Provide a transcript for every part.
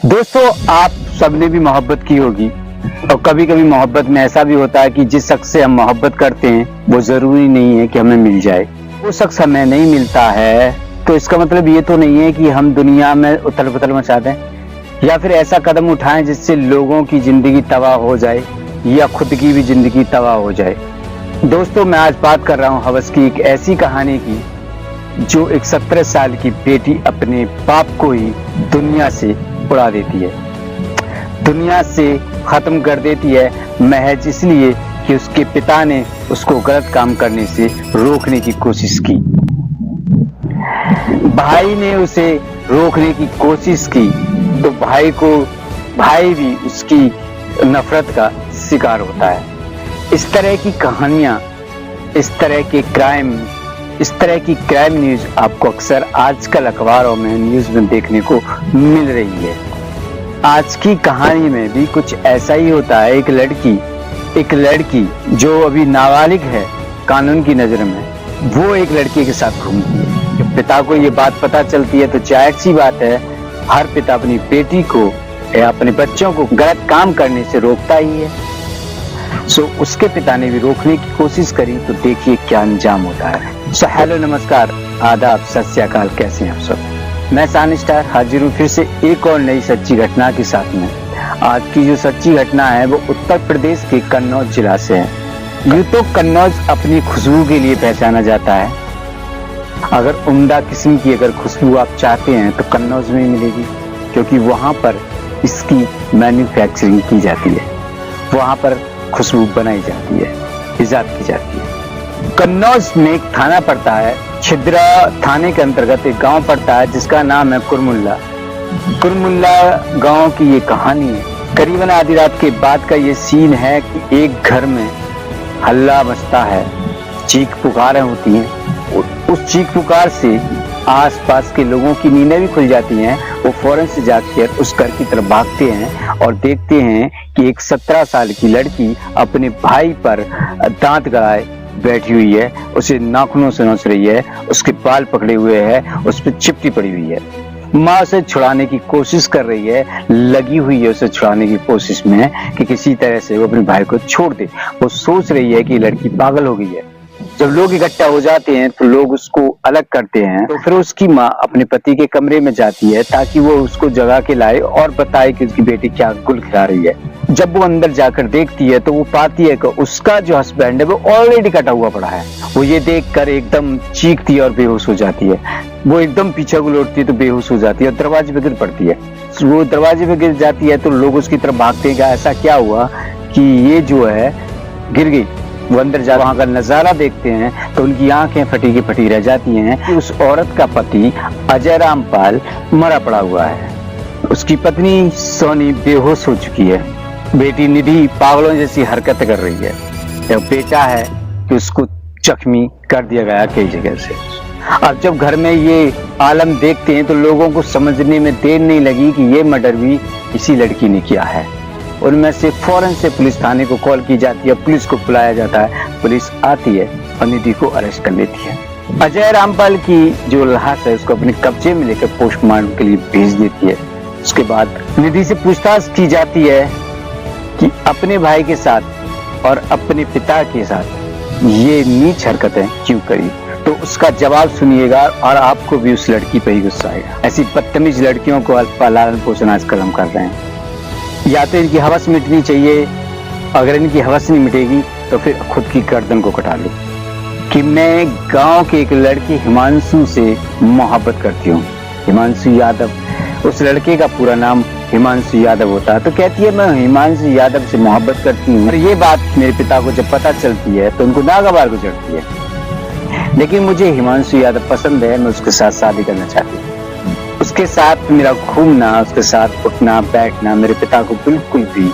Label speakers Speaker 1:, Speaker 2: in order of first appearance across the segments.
Speaker 1: दोस्तों, आप सबने भी मोहब्बत की होगी और कभी कभी मोहब्बत में ऐसा भी होता है कि जिस शख्स से हम मोहब्बत करते हैं वो जरूरी नहीं है कि हमें मिल जाए। वो शख्स हमें नहीं मिलता है तो इसका मतलब ये तो नहीं है कि हम दुनिया में उथल पुथल मचा दें या फिर ऐसा कदम उठाएं जिससे लोगों की जिंदगी तबाह हो जाए या खुद की भी जिंदगी तबाह हो जाए। दोस्तों, मैं आज बात कर रहा हूँ हवस की एक ऐसी कहानी की जो एक 17 साल की बेटी अपने बाप को ही दुनिया से उड़ा देती है, दुनिया से खत्म कर देती है, महज इसलिए कि उसके पिता ने उसको गलत काम करने से रोकने की कोशिश की। भाई ने उसे रोकने की कोशिश की तो भाई भी उसकी नफरत का शिकार होता है। इस तरह की कहानियां, इस तरह की क्राइम न्यूज आपको अक्सर आजकल अखबारों में न्यूज में देखने को मिल रही है। आज की कहानी में भी कुछ ऐसा ही होता है। एक लड़की जो अभी नाबालिग है कानून की नजर में, वो एक लड़के के साथ घूमती है। जब पिता को ये बात पता चलती है तो जाहिर सी बात है हर पिता अपनी बेटी को या अपने बच्चों को गलत काम करने से रोकता ही है। उसके पिता ने भी रोकने की कोशिश करी तो देखिए क्या अंजाम होता है। हेलो, नमस्कार, आदाब, सत श्री अकाल, कैसे हैं आप सब। मैं सान स्टार हाजिर हूँ फिर से एक और नई सच्ची घटना के साथ में। आज की जो सच्ची घटना है वो उत्तर प्रदेश के कन्नौज जिला से है। यूं तो कन्नौज अपनी खुशबू के लिए पहचाना जाता है। अगर उम्दा किस्म की अगर खुशबू आप चाहते हैं तो कन्नौज में ही मिलेगी, क्योंकि वहां पर इसकी मैन्युफैक्चरिंग की जाती है, वहां पर खुशबू बनाई जाती है, इजाद की जाती है। कन्नौज में एक थाना पड़ता है, छिद्रा थाने के अंतर्गत एक गांव पड़ता है जिसका नाम है कुरमुल्ला गांव की ये कहानी है। करीबन आधी रात के बाद का ये सीन है कि एक घर में हल्ला मचता है, चीख पुकारें होती हैं। उस चीख पुकार से आसपास के लोगों की नींदें भी खुल जाती हैं। वो फौरन से जाकर उस घर की तरफ भागते हैं और देखते हैं कि एक 17 साल की लड़की अपने भाई पर दांत गड़ाए बैठी हुई है, उसे नाखूनों से नोच रही है, उसके बाल पकड़े हुए है, उस पर चिपटी पड़ी हुई है। माँ उसे छुड़ाने की कोशिश कर रही है, लगी हुई है उसे छुड़ाने की कोशिश में कि किसी तरह से वो अपने भाई को छोड़ दे। वो सोच रही है कि लड़की पागल हो गई है। जब लोग इकट्ठा हो जाते हैं तो लोग उसको अलग करते हैं, तो फिर उसकी माँ अपने पति के कमरे में जाती है ताकि वो उसको जगा के लाए और बताए कि उसकी बेटी क्या गुल खिला रही है। जब वो अंदर जाकर देखती है तो वो पाती है कि उसका जो हस्बैंड है वो ऑलरेडी कटा हुआ पड़ा है। वो ये देखकर एकदम चीखती है और बेहोश हो जाती है। वो एकदम पीछे को लौटती है तो बेहोश हो जाती है और दरवाजे पे गिर पड़ती है। वो दरवाजे पे गिर जाती है तो लोग उसकी तरफ भागते हैं कि ऐसा क्या हुआ कि ये जो है गिर गई। वो अंदर जा वहां का नजारा देखते हैं तो उनकी आंखें फटी की फटी रह जाती हैं कि उस औरत का पति अजय रामपाल मरा पड़ा हुआ है। उसकी पत्नी सोनी बेहोश हो चुकी है। बेटी निधि पागलों जैसी हरकत कर रही है। जब बेटा है कि उसको जख्मी कर दिया गया कई जगह से। अब जब घर में ये आलम देखते हैं तो लोगों को समझने में देर नहीं लगी कि ये मर्डर भी इसी लड़की ने किया है। उनमें से फौरन से पुलिस थाने को कॉल की जाती है, पुलिस को बुलाया जाता है, पुलिस आती है और निधि को अरेस्ट कर लेती है। अजय रामपाल की जो लाश है उसको अपने कब्जे में लेकर पोस्टमार्टम के लिए भेज देती है। उसके बाद निधि से पूछताछ की जाती है कि अपने भाई के साथ और अपने पिता के साथ ये नीच हरकतें क्यों करी, तो उसका जवाब सुनिएगा और आपको भी उस लड़की पर ही गुस्सा आएगा। ऐसी बदतमीज लड़कियों को लालन पोषण आजकल हम कर रहे हैं। या तो इनकी हवस मिटनी चाहिए, अगर इनकी हवस नहीं मिटेगी तो फिर खुद की गर्दन को कटा लो। कि मैं गांव के एक लड़की हिमांशु से मोहब्बत करती हूँ। हिमांशु यादव, उस लड़के का पूरा नाम हिमांशु यादव होता है। तो कहती है मैं हिमांशु यादव से मोहब्बत करती हूँ। और ये बात मेरे पिता को जब पता चलती है तो उनको नागवार गुजरती है। लेकिन मुझे हिमांशु यादव पसंद है, मैं उसके साथ शादी करना चाहती हूँ। उसके साथ मेरा घूमना, उसके साथ उठना बैठना मेरे पिता को बिल्कुल भी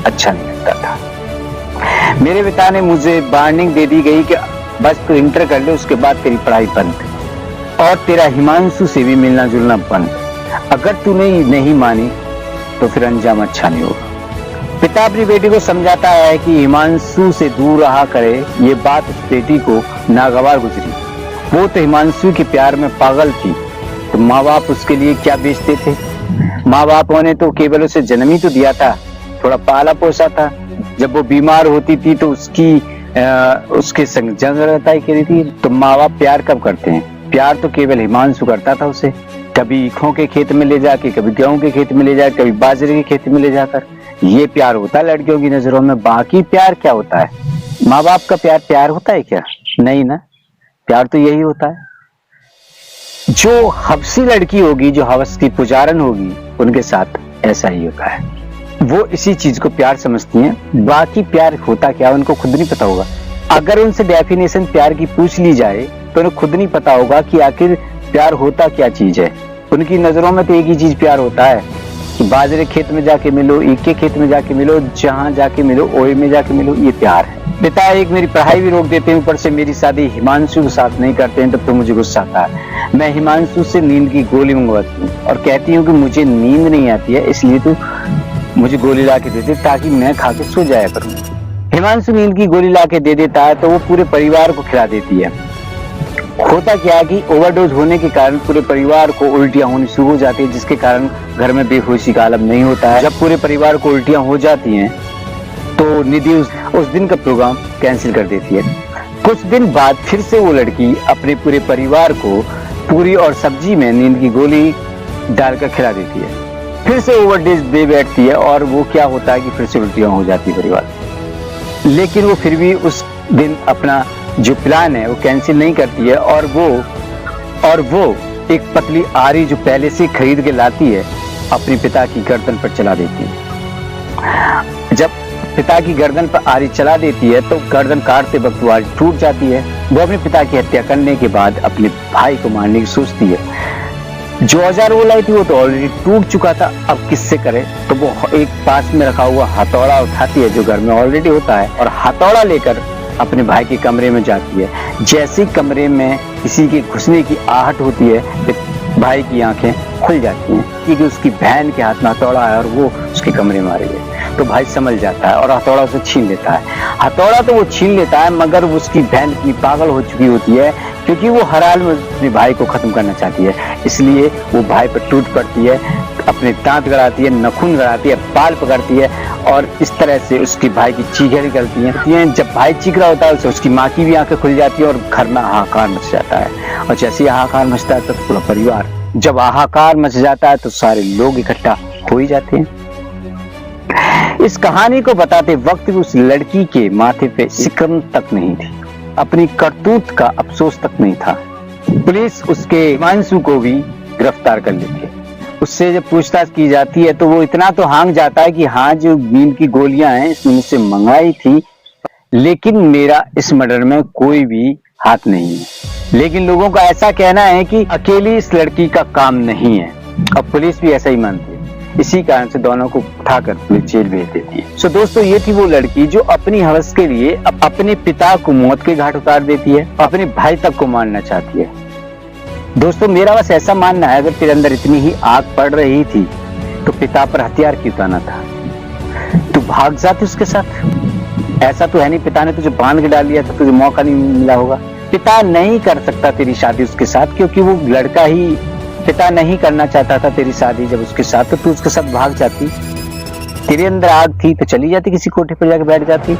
Speaker 1: अच्छा नहीं लगता था। मेरे पिता ने मुझे वार्निंग दे दी गई कि बस तू इंटर कर ले, उसके बाद तेरी पढ़ाई बंद और तेरा हिमांशु से भी मिलना जुलना बंद। अगर तूने नहीं मानी तो फिर अंजाम अच्छा नहीं होगा। पिता अपनी बेटी को समझाता है कि हिमांशु से दूर रहा करे। ये बात उस बेटी को नागवार गुजरी। वो तो हिमांशु के प्यार में पागल थी, तो माँ बाप उसके लिए क्या बेचते थे। माँ बापों ने तो केवल उसे जन्म ही तो दिया था, थोड़ा पाला पोसा था। जब वो बीमार होती थी तो उसके संग जंग रहता करी थी। तो माँ बाप प्यार कब करते हैं? प्यार तो केवल हिमांशु करता था उसे, कभी ईखों के खेत में ले जाके, कभी गेहूं के खेत में ले जाकर, कभी बाजरे के खेत में ले जाकर। ये प्यार होता है लड़कियों की नजरों में। बाकी प्यार क्या होता है? माँ बाप का प्यार होता है क्या? नहीं ना। प्यार तो यही होता है, जो हवसी लड़की होगी, जो हवस की पुजारन होगी, उनके साथ ऐसा ही होता है। वो इसी चीज को प्यार समझती हैं। बाकी प्यार होता क्या उनको खुद नहीं पता होगा। अगर उनसे डेफिनेशन प्यार की पूछ ली जाए तो उन्हें खुद नहीं पता होगा कि आखिर प्यार होता क्या चीज है। उनकी नजरों में तो एक ही चीज प्यार होता है कि बाजरे खेत में जाके मिलो, ईख के खेत में जाके मिलो, जहां जाके मिलो, ओए में जाके मिलो, ये प्यार है। पिता एक मेरी पढ़ाई भी रोक देते हैं, ऊपर से मेरी शादी हिमांशु के साथ नहीं करते हैं, तब तो मुझे गुस्सा आता है। मैं हिमांशु से नींद की गोली मंगवाती हूँ और कहती हूँ कि मुझे नींद नहीं आती है, इसलिए तू मुझे गोली ला के दे दे ताकि मैं खा के सो जाया करूँ। हिमांशु नींद की गोली ला के दे देता है तो वो पूरे परिवार को खिला देती है। होता क्या है कि ओवरडोज होने के कारण पूरे परिवार को उल्टियां होनी शुरू हो जाती है, जिसके कारण घर में बेहोशी का आलम नहीं होता है। जब पूरे परिवार को उल्टियां हो जाती हैं तो निधि उस दिन का प्रोग्राम कैंसिल कर देती है। कुछ दिन बाद फिर से वो लड़की अपने पूरे परिवार को पूरी और सब्जी में नींद की गोली डालकर खिला देती है। फिर से ओवरडोज दे बैठती है और वो क्या होता है कि फिर से उल्टियां हो जाती है परिवार। लेकिन वो फिर भी उस दिन अपना जो प्लान है वो कैंसिल नहीं करती है और वो एक पतली आरी जो पहले से खरीद के लाती है अपने पिता की गर्दन पर चला देती है। जब पिता की गर्दन पर आरी चला देती है तो गर्दन काटते वक्त वो आरी टूट जाती है। वो अपने पिता की हत्या करने के बाद अपने भाई को मारने की सोचती है। जो औजार वो लाई थी वो तो ऑलरेडी टूट चुका था, अब किससे करे? तो वो एक पास में रखा हुआ हथौड़ा उठाती है जो घर में ऑलरेडी होता है और हथौड़ा लेकर अपने भाई के कमरे में जाती है। जैसे ही कमरे में किसी के घुसने की आहट होती है तो भाई की आंखें खुल जाती हैं क्योंकि उसकी बहन के हाथ में हथौड़ा है और वो उसके कमरे में आ रही है। तो भाई समझ जाता है और हथौड़ा उसे छीन लेता है। हथौड़ा तो वो छीन लेता है मगर उसकी बहन इतनी पागल हो चुकी होती है क्योंकि वो हर हाल में अपने भाई को खत्म करना चाहती है, इसलिए वो भाई पर टूट पड़ती है, अपने दांत गड़ाती है, नखून गड़ाती है, बाल पकड़ती है और इस तरह से उसके भाई की चीखें निकलती हैं। जब भाई चीख रहा होता है तो उसकी माँ की भी आंखें खुल जाती है और घर में हाहाकार मच जाता है। और जैसे हाहाकार मचता है तो पूरा परिवार, जब हाहाकार मच जाता है तो सारे लोग इकट्ठा हो ही जाते हैं। इस कहानी को बताते वक्त भी उस लड़की के माथे पे सिकम तक नहीं थी, अपनी करतूत का अफसोस तक नहीं था। पुलिस उसके हिमांशु को भी गिरफ्तार कर लेती है। उससे जब पूछताछ की जाती है तो वो इतना तो हांग जाता है कि हाँ, जो नींद की गोलियां हैं इसने मुझसे मंगाई थी, लेकिन मेरा इस मर्डर में कोई भी हाथ नहीं है। लेकिन लोगों का ऐसा कहना है कि अकेली इस लड़की का काम नहीं है और पुलिस भी ऐसा ही मानती है। इसी कारण से दोनों को उठाकर पुलिस जेल भेज देती है। सो दोस्तों, ये थी वो लड़की जो अपनी हवस के लिए अपने पिता को मौत के घाट उतार देती है, अपने भाई तक को मारना चाहती है। दोस्तों, मेरा बस ऐसा मानना है, अगर तेरे अंदर इतनी ही आग पड़ रही थी तो पिता पर हथियार क्यों उठाना था? तू भाग जाती उसके साथ। ऐसा तो है नहीं पिता ने तुझे बांध के डाल दिया था, तुझे मौका नहीं मिला होगा। पिता नहीं कर सकता तेरी शादी उसके साथ क्योंकि वो लड़का ही, पिता नहीं करना चाहता था तेरी शादी जब उसके साथ, तो तू उसके साथ भाग जाती। तेरे अंदर आग थी तो चली जाती, किसी कोठे पर जाकर बैठ जाती।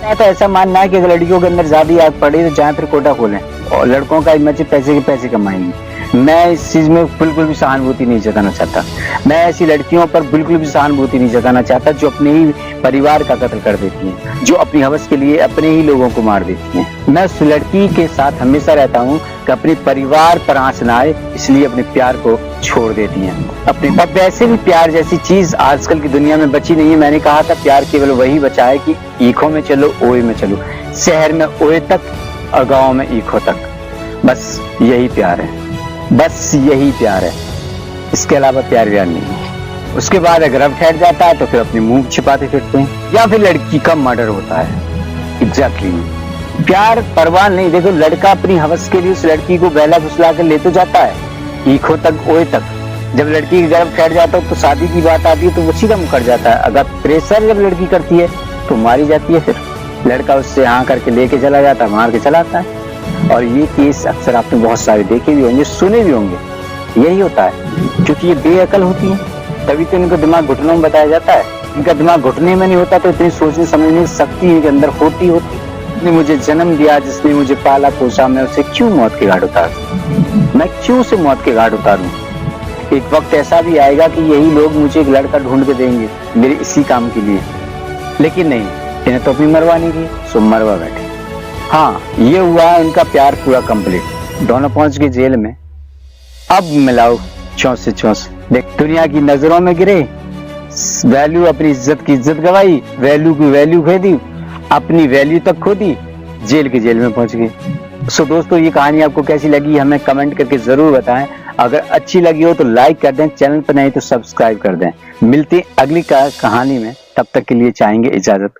Speaker 1: तो ऐसा मानना है कि अगर लड़कियों के अंदर ज्यादा आग पड़ी तो जहाँ फिर कोटा खोलें और लड़कों का इमेज पैसे के पैसे कमाएंगे। मैं इस चीज में बिल्कुल भी सहानुभूति नहीं जताना चाहता। मैं ऐसी लड़कियों पर बिल्कुल भी सहानुभूति नहीं जताना चाहता जो अपने ही परिवार का कत्ल कर देती हैं, जो अपनी हवस के लिए अपने ही लोगों को मार देती हैं। मैं उस लड़की के साथ हमेशा रहता हूँ कि अपने परिवार पर आंच ना आए, इसलिए अपने प्यार को छोड़ देती हैं अपने। अब वैसे भी प्यार जैसी चीज आजकल की दुनिया में बची नहीं है। मैंने कहा था प्यार केवल वही बचा है कि ईखों में चलो, ओए में चलो, शहर में ओए तक और गाँव में ईखों तक, बस यही प्यार है, बस यही प्यार है, इसके अलावा प्यार नहीं है। उसके बाद अगर अब ठहर जाता है तो फिर अपने मुंह छिपाते फिरते हैं या फिर लड़की का मर्डर होता है। एग्जैक्टली प्यार परवाह नहीं। देखो, लड़का अपनी हवस के लिए उस लड़की को बहला फुसला कर ले तो जाता है ईखों तक, ओए तक। जब लड़की की गर्भ ठहर जाता है तो शादी की बात आती है तो वो सीधा मुकर जाता है। अगर प्रेशर जब लड़की करती है तो मारी जाती है, फिर लड़का उससे हाँ करके लेके चला जाता है, मार के चला आता है। और ये केस अक्सर आपने बहुत सारे देखे भी होंगे, सुने भी होंगे। यही होता है क्योंकि ये बेअकल होती है, तभी तो इनको दिमाग घुटनों में बताया जाता है। इनका दिमाग घुटने में नहीं होता तो इतनी सोचने समझने की शक्ति इनके अंदर होती। जिसने मुझे जन्म दिया, जिसने मुझे पाला पोसा, मैं उसे क्यों मौत के घाट उतारूं? मैं क्यों उसे मौत के घाट उतारूं? एक वक्त ऐसा भी आएगा कि यही लोग मुझे एक लड़का ढूंढ के देंगे मेरे इसी काम के लिए, लेकिन नहीं, इन्हें तो अपनी मरवानी की, सो मरवा बैठे। हाँ, ये हुआ इनका प्यार पूरा कंप्लीट। दोनों पहुंच गए जेल में। अब मिलाओ चौंस से चौंस। देख, दुनिया की नजरों में गिरे, वैल्यू, अपनी इज्जत की इज्जत गवाई, वैल्यू की वैल्यू खो दी, अपनी वैल्यू तक खो दी, जेल के जेल में पहुंच गए। सो दोस्तों, ये कहानी आपको कैसी लगी हमें कमेंट करके जरूर बताएं। अगर अच्छी लगी हो तो लाइक कर दें, चैनल पर नहीं तो सब्सक्राइब कर दें। मिलते अगली कहानी में, तब तक के लिए चाहेंगे इजाजत।